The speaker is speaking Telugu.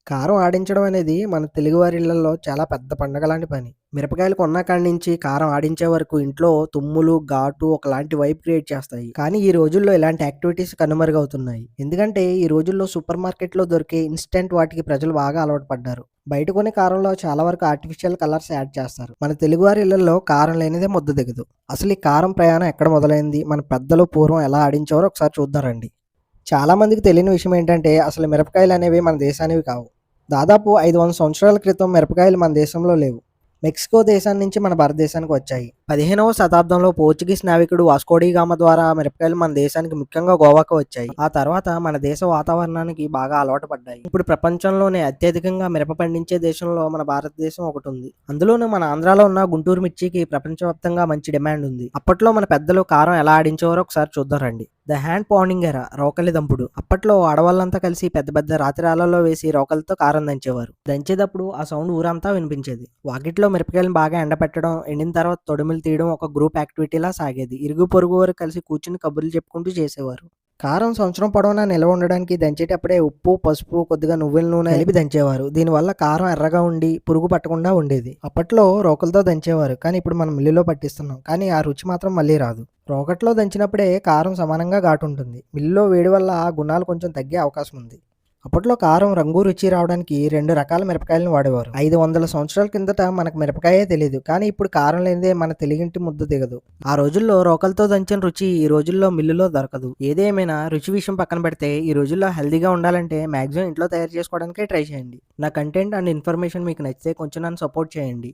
కారం ఆడించడం అనేది మన తెలుగువారి ఇళ్లల్లో చాలా పెద్ద పండగ లాంటి పని. మిరపకాయలు కొన్న కాడి నుంచి కారం ఆడించే వరకు ఇంట్లో తుమ్ములు, ఘాటు ఒకలాంటి వైబ్ క్రియేట్ చేస్తాయి. కానీ ఈ రోజుల్లో ఇలాంటి యాక్టివిటీస్ కనుమరుగవుతున్నాయి. ఎందుకంటే ఈ రోజుల్లో సూపర్ మార్కెట్‌లో దొరికే ఇన్‌స్టంట్ వాటికి ప్రజలు బాగా అలవాటు పడ్డారు. బయట కొనే కారంలో చాలా వరకు ఆర్టిఫిషియల్ కలర్స్ యాడ్ చేస్తారు. మన తెలుగువారి ఇళ్లల్లో కారం లేనిదే ముద్ద దిగదు. అసలు ఈ కారం ప్రయాణం ఎక్కడ మొదలైంది? మన పెద్దలు పూర్వం ఎలా ఆడించేవారో ఒకసారి చూద్దాం రండి. చాలా మందికి తెలియని విషయం ఏంటంటే అసలు మిరపకాయలనేవి మన దేశానివి కావు. దాదాపు 500 సంవత్సరాల క్రితం మిరపకాయలు మన దేశంలో లేవు. మెక్సికో దేశం నుంచి మన భారతదేశానికి వచ్చాయి. 15వ శతాబ్దంలో పోర్చుగీస్ నావికుడు వాస్కోడిగామా ద్వారా మిరపకాయలు మన దేశానికి ముఖ్యంగా గోవాకు వచ్చాయి. ఆ తర్వాత మన దేశ వాతావరణానికి బాగా అలవాటు పడ్డాయి. ఇప్పుడు ప్రపంచంలోనే అత్యధికంగా మిరప పండించే దేశంలో మన భారతదేశం ఒకటి ఉంది. అందులోనూ మన ఆంధ్రాలో ఉన్న గుంటూరు మిర్చికి ప్రపంచవ్యాప్తంగా మంచి డిమాండ్ ఉంది. అప్పట్లో మన పెద్దలు కారం ఎలా ఆడించేవారో ఒకసారి చూద్దాం రండి. ద హ్యాండ్ పౌండింగ్ ఎరా రోకలి దంపుడు. అప్పట్లో ఆడవాళ్ళంతా కలిసి పెద్ద పెద్ద రాతిరాళ్ళలో వేసి రోకలతో కారం దంచేవారు. దంచేటప్పుడు ఆ సౌండ్ ఊరంతా వినిపించేది. వాకిట్లో మిరపకాయలను బాగా ఎండపెట్టడం, ఎండిన తర్వాత తొడిమిలు తీయడం ఒక గ్రూప్ యాక్టివిటీలా సాగేది. ఇరుగు పొరుగు వారు కలిసి కూర్చుని కబుర్లు చెప్పుకుంటూ చేసేవారు. కారం సంవత్సరం పొడవునా నిల్వ ఉండడానికి దంచేటప్పుడే ఉప్పు, పసుపు, కొద్దిగా నువ్వుల నూనె కలిపి దంచేవారు. దీనివల్ల కారం ఎర్రగా ఉండి పురుగు పట్టకుండా ఉండేది. అప్పట్లో రోకలతో దంచేవారు, కానీ ఇప్పుడు మనం మిల్లులో పట్టిస్తున్నాం. కానీ ఆ రుచి మాత్రం మళ్ళీ రాదు. రోకట్లో దంచినప్పుడే కారం సమానంగా ఘాటు ఉంటుంది. మిల్లులో వేడి వల్ల ఆ గుణాలు కొంచెం తగ్గే అవకాశం ఉంది. అప్పట్లో కారం రంగు, రుచి రావడానికి 2 రకాల మిరపకాయలను వాడేవారు. 500 సంవత్సరాల కిందట మనకు మిరపకాయే తెలీదు. కానీ ఇప్పుడు కారం లేనిదే మన తెలుగింటి ముద్ద దిగదు. ఆ రోజుల్లో రోకలతో దంచిన రుచి ఈ రోజుల్లో మిల్లులో దొరకదు. ఏదేమైనా రుచి విషయం పక్కన పెడితే ఈ రోజుల్లో హెల్తీగా ఉండాలంటే మాక్సిమం ఇంట్లో తయారు చేసుకోవడానికే ట్రై చేయండి. నా కంటెంట్ అండ్ ఇన్ఫర్మేషన్ మీకు నచ్చితే కొంచెం నన్ను సపోర్ట్ చేయండి.